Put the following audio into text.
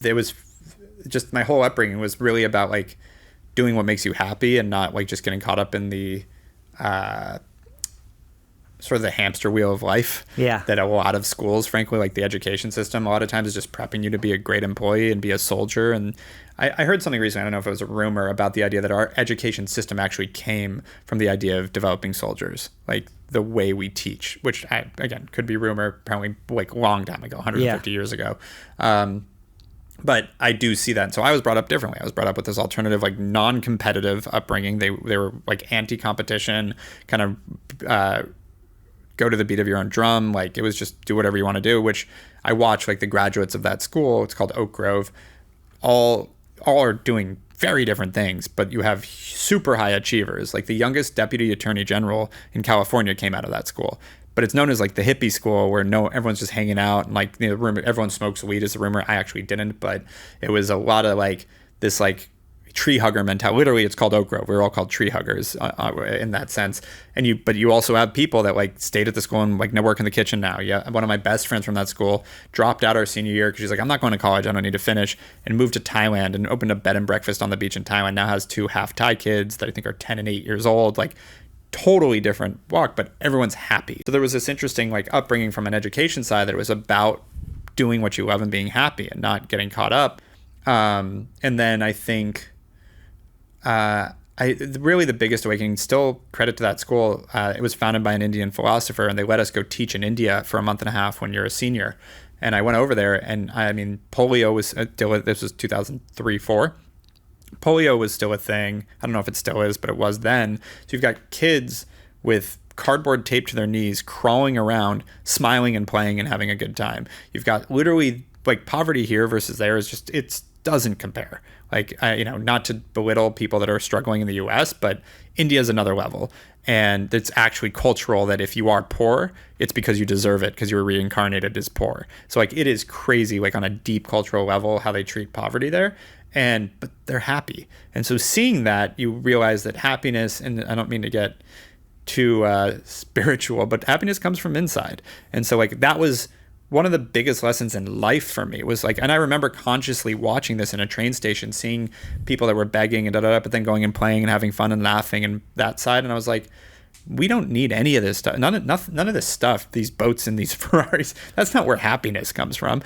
It was just my whole upbringing was really about like doing what makes you happy and not like just getting caught up in the uh, sort of the hamster wheel of life Yeah. that a lot of schools, frankly, like the education system, a lot of times is just prepping you to be a great employee and be a soldier. And I heard something recently, I don't know if it was a rumor, about the idea that our education system actually came from the idea of developing soldiers, like the way we teach, which again, could be rumor, apparently like a long time ago, Yeah. 150 years ago. But I do see that. And so I was brought up differently. I was brought up with this alternative, like non-competitive upbringing. They were like anti-competition, kind of go to the beat of your own drum. Like it was just do whatever you want to do, which I watched like the graduates of that school. It's called Oak Grove. All are doing very different things, but you have super high achievers. Like the youngest deputy attorney general in California came out of that school. But it's known as like the hippie school where no everyone's just hanging out and like the rumor everyone smokes weed is a rumor. I actually didn't, but it was a lot of like this like tree hugger mentality. Literally, it's called Oak Grove. We're all called tree huggers in that sense. But you also have people that like stayed at the school and like now work in the kitchen now. Yeah, one of my best friends from that school dropped out our senior year because she's like, I'm not going to college. I don't need to finish, and moved to Thailand and opened a bed and breakfast on the beach in Thailand. Now has two half Thai kids that I think are 10 and 8 years old. Like totally different walk, but everyone's happy. So there was this interesting like upbringing from an education side that it was about doing what you love and being happy and not getting caught up. And then I think really the biggest awakening, still credit to that school, it was founded by an Indian philosopher, and they let us go teach in India for a month and a half when you're a senior. And I went over there, and I mean, polio was still, this was 2003, 4. Polio was still a thing. I don't know if it still is, but it was then. So you've got kids with cardboard taped to their knees, crawling around, smiling and playing and having a good time. You've got literally like poverty here versus there is just, it doesn't compare. Like, not to belittle people that are struggling in the US, but India is another level. And it's actually cultural that if you are poor, it's because you deserve it because you were reincarnated as poor. So like it is crazy, like on a deep cultural level, how they treat poverty there. But they're happy. And so seeing that, you realize that happiness, and I don't mean to get too spiritual, but happiness comes from inside. And so like that was one of the biggest lessons in life for me was like, and I remember consciously watching this in a train station, seeing people that were begging and but then going and playing and having fun and laughing and that side. And I was like, we don't need any of this stuff. None of this stuff, these boats and these Ferraris, that's not where happiness comes from.